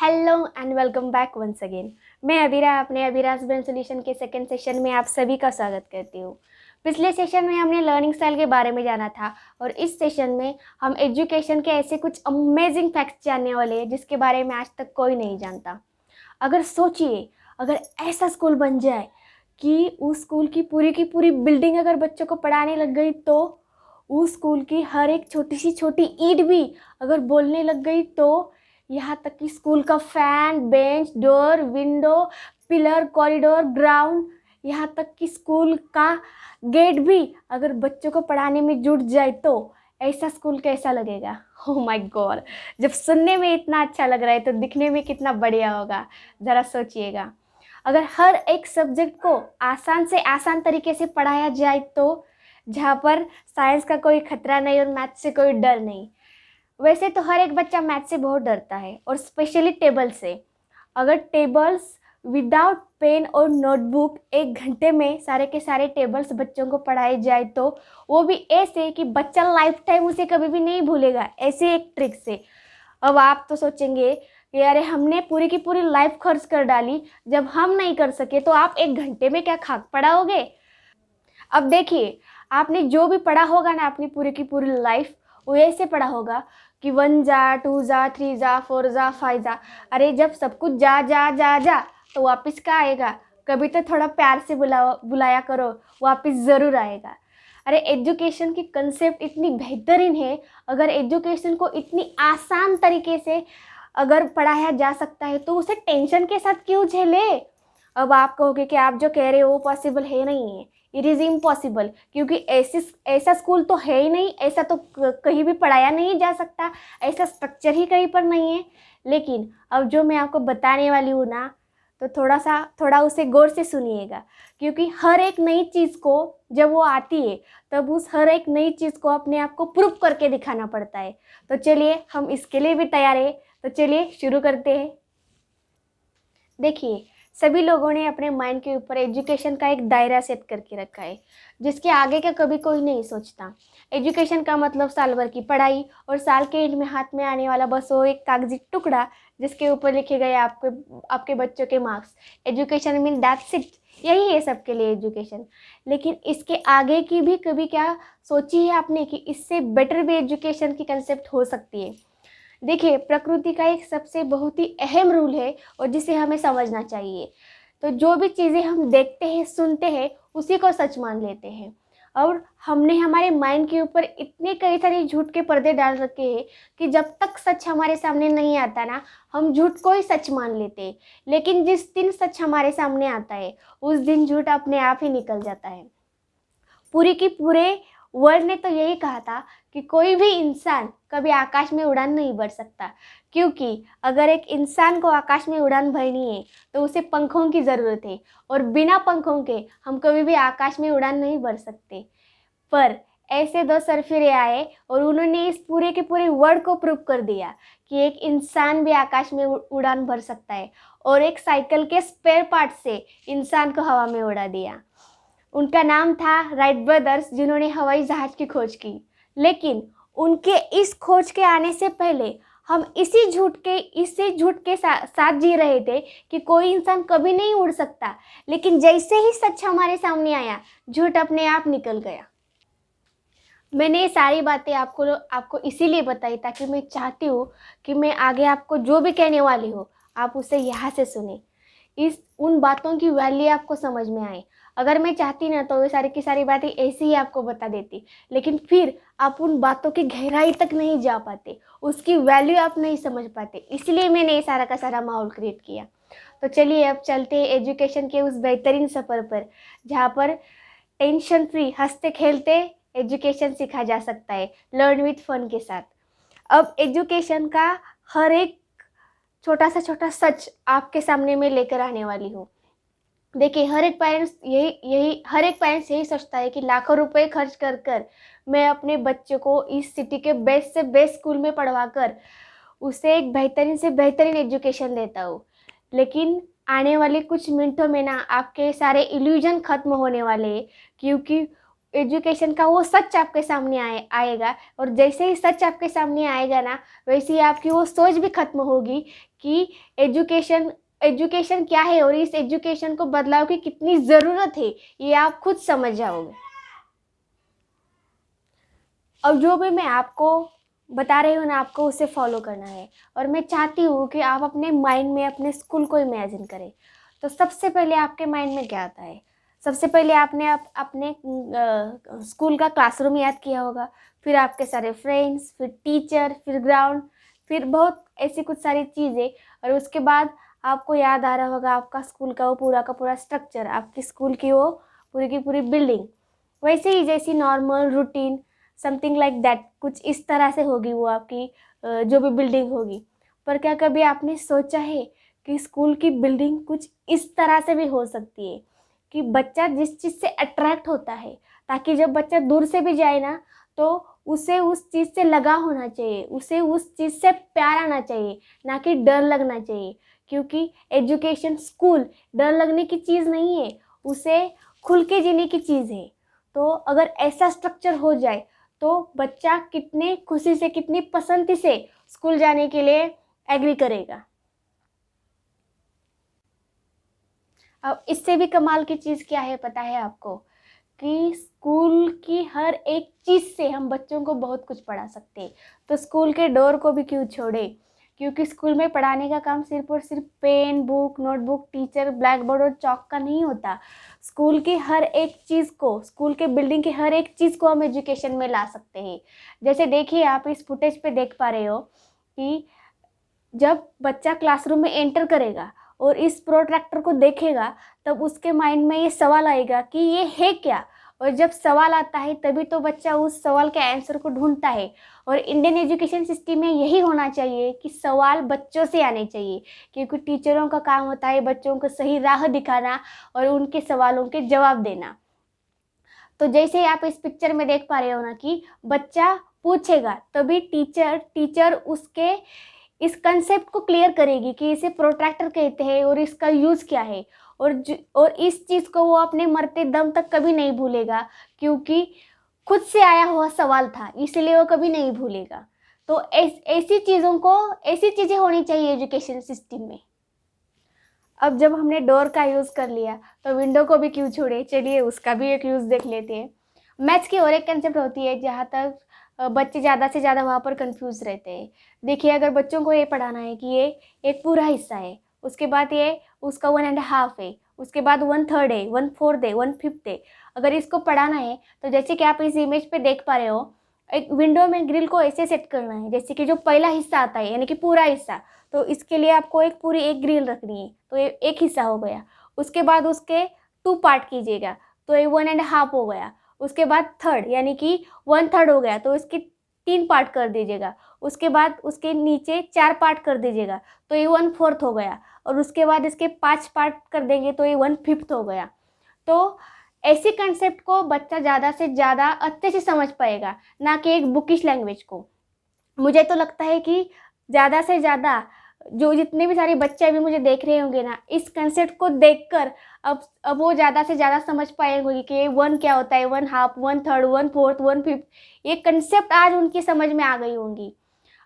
Hello and welcome back once again. मैं अबीरा अपने Abiraj brain solution के सेकंड सेशन में आप सभी का स्वागत करती हूँ। पिछले सेशन में हमने लर्निंग स्टाइल के बारे में जाना था और इस सेशन में हम एजुकेशन के ऐसे कुछ अमेजिंग फैक्ट्स जानने वाले हैं जिसके बारे में आज तक कोई नहीं जानता। अगर सोचिए, अगर ऐसा स्कूल बन जाए कि उस स्कूल की पूरी बिल्डिंग अगर बच्चों को पढ़ाने लग गई तो उस स्कूल की हर एक छोटी सी छोटी ईंट भी अगर बोलने लग गई तो यहाँ तक कि स्कूल का fan, bench, door, window, pillar, corridor, ground, यहाँ तक कि स्कूल का गेट भी अगर बच्चों को पढ़ाने में जुट जाए तो ऐसा स्कूल कैसा लगेगा। ओह माय गॉड, जब सुनने में इतना अच्छा लग रहा है तो दिखने में कितना बढ़िया होगा, ज़रा सोचिएगा। अगर हर एक सब्जेक्ट को आसान से आसान तरीके से पढ़ाया जाए तो जहाँ पर साइंस का कोई खतरा नहीं और मैथ से कोई डर नहीं। वैसे तो हर एक बच्चा मैथ से बहुत डरता है और स्पेशली टेबल से। अगर टेबल्स विदाउट पेन और नोटबुक 1 घंटे में सारे के सारे टेबल्स बच्चों को पढ़ाए जाए तो वो भी ऐसे कि बच्चा लाइफ टाइम उसे कभी भी नहीं भूलेगा, ऐसे एक ट्रिक से। अब आप तो सोचेंगे कि अरे हमने पूरी की पूरी लाइफ खर्च कर डाली, जब हम नहीं कर सके तो आप 1 घंटे में क्या खाक पढ़ाओगे। अब देखिए, आपने जो भी पढ़ा होगा ना अपनी पूरी की पूरी लाइफ, वो ऐसे पढ़ा होगा कि 1 जा 2 जा 3 जा 4 जा 5 जा। अरे जब सब कुछ जा जा जा जा तो वापस का आएगा। कभी तो थोड़ा प्यार से बुलाया करो, वापस ज़रूर आएगा। अरे एजुकेशन की कंसेप्ट इतनी बेहतरीन है, अगर एजुकेशन को इतनी आसान तरीके से अगर पढ़ाया जा सकता है तो उसे टेंशन के साथ क्यों झेले। अब आप कहोगे कि आप जो कह रहे हो वो पॉसिबल है नहीं है, इट इज़ इम्पॉसिबल, क्योंकि ऐसा स्कूल तो है ही नहीं, ऐसा तो कहीं भी पढ़ाया नहीं जा सकता, ऐसा स्ट्रक्चर ही कहीं पर नहीं है। लेकिन अब जो मैं आपको बताने वाली हूँ ना, तो थोड़ा उसे गौर से सुनिएगा, क्योंकि हर एक नई चीज़ को जब वो आती है तब उस हर एक नई चीज़ को अपने आप को प्रूव करके दिखाना पड़ता है। तो चलिए हम इसके लिए भी तैयार है, तो चलिए शुरू करते हैं। देखिए, सभी लोगों ने अपने माइंड के ऊपर एजुकेशन का एक दायरा सेट करके रखा है जिसके आगे का कभी कोई नहीं सोचता। एजुकेशन का मतलब साल भर की पढ़ाई और साल के एंड में हाथ में आने वाला बस वो एक कागजी टुकड़ा जिसके ऊपर लिखे गए आपके बच्चों के marks. Education mean that's it, यही है सबके लिए एजुकेशन। लेकिन इसके आगे की भी कभी क्या सोची है आपने कि इससे बेटर भी एजुकेशन की कंसेप्ट हो सकती है। देखिए, प्रकृति का एक सबसे बहुत ही अहम रूल है और जिसे हमें समझना चाहिए। तो जो भी चीज़ें हम देखते हैं, सुनते हैं, उसी को सच मान लेते हैं। और हमने हमारे माइंड के ऊपर इतने कई सारे झूठ के पर्दे डाल रखे हैं कि जब तक सच हमारे सामने नहीं आता ना, हम झूठ को ही सच मान लेते हैं। लेकिन जिस दिन सच हमारे सामने आता है उस दिन झूठ अपने आप ही निकल जाता है। पूरी की पूरे वर्ल्ड ने तो यही कहा था कि कोई भी इंसान कभी आकाश में उड़ान नहीं भर सकता, क्योंकि अगर एक इंसान को आकाश में उड़ान भरनी है तो उसे पंखों की ज़रूरत है और बिना पंखों के हम कभी भी आकाश में उड़ान नहीं भर सकते। पर ऐसे 2 सरफिरे आए और उन्होंने इस पूरे के पूरे वर्ल्ड को प्रूव कर दिया कि एक इंसान भी आकाश में उड़ान भर सकता है और एक साइकिल के स्पेयर पार्ट से इंसान को हवा में उड़ा दिया। उनका नाम था राइट ब्रदर्स, जिन्होंने हवाई जहाज़ की खोज की। लेकिन उनके इस खोज के आने से पहले हम इसी झूठ के साथ जी रहे थे कि कोई इंसान कभी नहीं उड़ सकता। लेकिन जैसे ही सच हमारे सामने आया, झूठ अपने आप निकल गया। मैंने ये सारी बातें आपको इसीलिए बताई ताकि मैं चाहती हूँ कि मैं आगे आपको जो भी कहने वाली हूँ आप उसे यहाँ से सुने, उन बातों की वैल्यू आपको समझ में आए। अगर मैं चाहती ना तो ये सारी की सारी बातें ऐसे ही आपको बता देती, लेकिन फिर आप उन बातों की गहराई तक नहीं जा पाते, उसकी वैल्यू आप नहीं समझ पाते, इसलिए मैंने ये सारा का सारा माहौल क्रिएट किया। तो चलिए अब चलते हैं एजुकेशन के उस बेहतरीन सफ़र पर जहाँ पर टेंशन फ्री हंसते खेलते एजुकेशन सीखा जा सकता है, लर्न विथ फन के साथ। अब एजुकेशन का हर एक छोटा सच आपके सामने मैं लेकर आने वाली हूँ। देखिए, हर एक पेरेंट्स यही सोचता है कि लाखों रुपए खर्च कर कर मैं अपने बच्चे को इस सिटी के बेस्ट से बेस्ट स्कूल में पढ़वा कर उसे एक बेहतरीन से बेहतरीन एजुकेशन देता हूँ। लेकिन आने वाले कुछ मिनटों में ना आपके सारे इल्यूजन ख़त्म होने वाले हैं, क्योंकि एजुकेशन का वो सच आपके सामने आएगा, और जैसे ही सच आपके सामने आएगा ना, वैसे ही आपकी वो सोच भी खत्म होगी कि एजुकेशन एजुकेशन क्या है और इस एजुकेशन को बदलाव की कितनी ज़रूरत है, ये आप खुद समझ जाओगे। अब जो भी मैं आपको बता रही हूँ ना, आपको उसे फॉलो करना है। और मैं चाहती हूँ कि आप अपने माइंड में अपने स्कूल को इमेजिन करें। तो सबसे पहले आपके माइंड में क्या आता है? सबसे पहले आपने अपने स्कूल का क्लासरूम याद किया होगा, फिर आपके सारे फ्रेंड्स, फिर टीचर, फिर ग्राउंड, फिर बहुत ऐसी कुछ सारी चीज़ें, और उसके बाद आपको याद आ रहा होगा आपका स्कूल का वो पूरा का पूरा स्ट्रक्चर, आपकी स्कूल की वो पूरी की पूरी बिल्डिंग। वैसे ही जैसी normal routine something like that, कुछ इस तरह से होगी वो आपकी जो भी बिल्डिंग होगी। पर क्या कभी आपने सोचा है कि स्कूल की बिल्डिंग कुछ इस तरह से भी हो सकती है कि बच्चा जिस चीज़ से अट्रैक्ट होता है, ताकि जब बच्चा दूर से भी जाए ना, तो उसे उस चीज़ से लगा होना चाहिए, उसे उस चीज़ से प्यार आना चाहिए, ना कि डर लगना चाहिए। क्योंकि एजुकेशन, स्कूल डर लगने की चीज़ नहीं है, उसे खुल के जीने की चीज़ है। तो अगर ऐसा स्ट्रक्चर हो जाए तो बच्चा कितने खुशी से, कितनी पसंदी से स्कूल जाने के लिए एग्री करेगा। अब इससे भी कमाल की चीज़ क्या है पता है आपको? कि स्कूल की हर एक चीज़ से हम बच्चों को बहुत कुछ पढ़ा सकते हैं। तो स्कूल के डोर को भी क्यों छोड़े? क्योंकि स्कूल में पढ़ाने का काम सिर्फ और सिर्फ pen, book, notebook, teacher, black board और चॉक का नहीं होता। स्कूल की हर एक चीज़ को, स्कूल के बिल्डिंग की हर एक चीज़ को हम एजुकेशन में ला सकते हैं। जैसे देखिए, आप इस फुटेज पे देख पा रहे हो कि जब बच्चा क्लासरूम में एंटर करेगा और इस प्रोट्रैक्टर को देखेगा, तब उसके माइंड में ये सवाल आएगा कि ये है क्या? और जब सवाल आता है तभी तो बच्चा उस सवाल के आंसर को ढूंढता है। और इंडियन एजुकेशन सिस्टम में यही होना चाहिए कि सवाल बच्चों से आने चाहिए, क्योंकि टीचरों का काम होता है बच्चों को सही राह दिखाना और उनके सवालों के जवाब देना। तो जैसे आप इस पिक्चर में देख पा रहे हो ना कि बच्चा पूछेगा, तभी टीचर उसके इस कंसेप्ट को क्लियर करेगी कि इसे प्रोट्रैक्टर कहते हैं और इसका यूज़ क्या है। और इस चीज़ को वो अपने मरते दम तक कभी नहीं भूलेगा, क्योंकि खुद से आया हुआ सवाल था, इसलिए वो कभी नहीं भूलेगा। तो ऐसी चीज़ें होनी चाहिए एजुकेशन सिस्टम में। अब जब हमने डोर का यूज़ कर लिया, तो विंडो को भी क्यों छोड़े? चलिए उसका भी एक यूज़ देख लेते हैं। मैथ्स की और एक कंसेप्ट होती है जहाँ तक बच्चे ज़्यादा से ज़्यादा वहाँ पर कंफ्यूज रहते हैं। देखिए, अगर बच्चों को ये पढ़ाना है कि ये एक पूरा हिस्सा है, उसके बाद ये उसका 1.5 है, उसके बाद 1/3 है, 1/4 है, 1/5 है। अगर इसको पढ़ाना है तो जैसे कि आप इस इमेज पे देख पा रहे हो, एक विंडो में ग्रिल को ऐसे सेट करना है जैसे कि जो पहला हिस्सा आता है यानी कि पूरा हिस्सा, तो इसके लिए आपको एक पूरी एक ग्रिल रखनी है, तो ये एक हिस्सा हो गया। उसके बाद उसके 2 पार्ट कीजिएगा, तो ये 1.5 हो गया। उसके बाद थर्ड यानी कि 1/3 हो गया, तो इसके 3 पार्ट कर दीजिएगा। उसके बाद उसके नीचे 4 पार्ट कर दीजिएगा, तो ये 1/4 हो गया। और उसके बाद इसके 5 पार्ट कर देंगे तो ये 1/5 हो गया। तो ऐसे कंसेप्ट को बच्चा ज़्यादा से ज़्यादा अच्छे से समझ पाएगा, ना कि एक बुकिश लैंग्वेज को। मुझे तो लगता है कि ज़्यादा से ज़्यादा जो जितने भी सारे बच्चे अभी मुझे देख रहे होंगे ना, इस कंसेप्ट को देखकर अब वो ज़्यादा से ज़्यादा समझ पाए होंगे कि 1 क्या होता है, 1/2, 1/3, 1/4, 1/5, ये कंसेप्ट आज उनकी समझ में आ गई होंगी।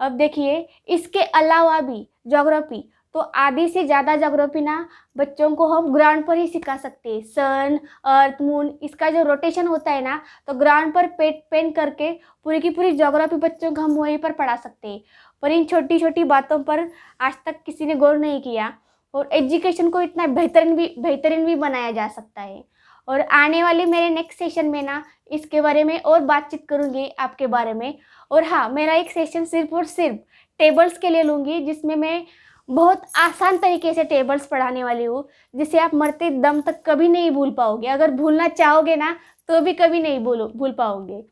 अब देखिए, इसके अलावा भी ज्योग्राफी, तो आधी से ज़्यादा ज्योग्राफी ना बच्चों को हम ग्राउंड पर ही सिखा सकते हैं। सन, अर्थ, मून, इसका जो रोटेशन होता है ना, तो ग्राउंड पर पेन करके पूरी की पूरी ज्योग्राफी बच्चों को हम वहीं पर पढ़ा सकते हैं। पर इन छोटी छोटी बातों पर आज तक किसी ने गौर नहीं किया, और एजुकेशन को इतना बेहतरीन भी बनाया जा सकता है। और आने वाले मेरे नेक्स्ट सेशन में ना इसके बारे में और बातचीत करूँगी आपके बारे में। और हाँ, मेरा एक सेशन सिर्फ और सिर्फ टेबल्स के लिए लूँगी, जिसमें मैं बहुत आसान तरीके से टेबल्स पढ़ाने वाली हूँ, जिसे आप मरते दम तक कभी नहीं भूल पाओगे। अगर भूलना चाहोगे ना, तो भी कभी नहीं भूल पाओगे।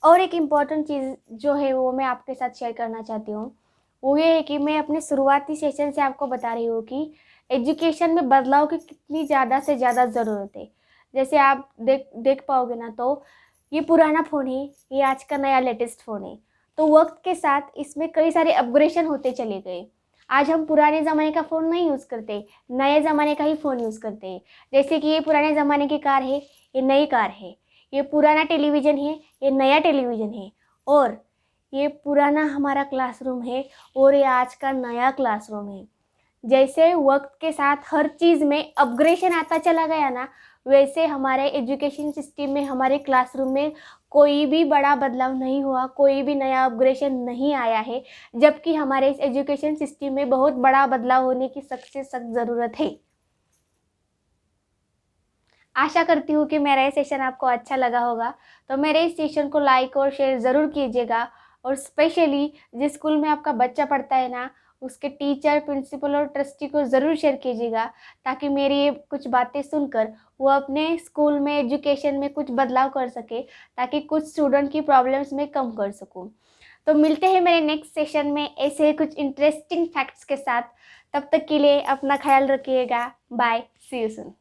और एक इम्पॉर्टेंट चीज़ जो है वो मैं आपके साथ शेयर करना चाहती हूँ, वो ये है कि मैं अपने शुरुआती सेशन से आपको बता रही हूँ कि एजुकेशन में बदलाव की कितनी ज़्यादा से ज़्यादा ज़रूरत है। जैसे आप देख पाओगे ना, तो ये पुराना फ़ोन है, ये आज का नया लेटेस्ट फ़ोन है। तो वक्त के साथ इसमें कई सारे अपग्रेडेशन होते चले गए। आज हम पुराने ज़माने का फ़ोन नहीं यूज़ करते, नए ज़माने का ही फ़ोन यूज़ करते हैं। जैसे कि ये पुराने ज़माने की कार है, ये नई कार है। ये पुराना टेलीविज़न है, ये नया टेलीविज़न है। और ये पुराना हमारा क्लासरूम है और ये आज का नया क्लासरूम है। जैसे वक्त के साथ हर चीज़ में अपग्रेडेशन आता चला गया ना, वैसे हमारे एजुकेशन सिस्टम में, हमारे क्लासरूम में कोई भी बड़ा बदलाव नहीं हुआ, कोई भी नया अपग्रेडेशन नहीं आया है, जबकि हमारे इस एजुकेशन सिस्टम में बहुत बड़ा बदलाव होने की सख्त से सख्त ज़रूरत है। आशा करती हूँ कि मेरा ये सेशन आपको अच्छा लगा होगा, तो मेरे इस सेशन को लाइक और शेयर ज़रूर कीजिएगा। और स्पेशली जिस स्कूल में आपका बच्चा पढ़ता है ना, उसके टीचर, प्रिंसिपल और ट्रस्टी को ज़रूर शेयर कीजिएगा, ताकि मेरी ये कुछ बातें सुनकर वो अपने स्कूल में, एजुकेशन में कुछ बदलाव कर सके, ताकि कुछ स्टूडेंट की प्रॉब्लम्स में कम कर सकूँ। तो मिलते हैं मेरे नेक्स्ट सेशन में ऐसे ही कुछ इंटरेस्टिंग फैक्ट्स के साथ। तब तक के लिए अपना ख्याल रखिएगा। Bye, see you soon.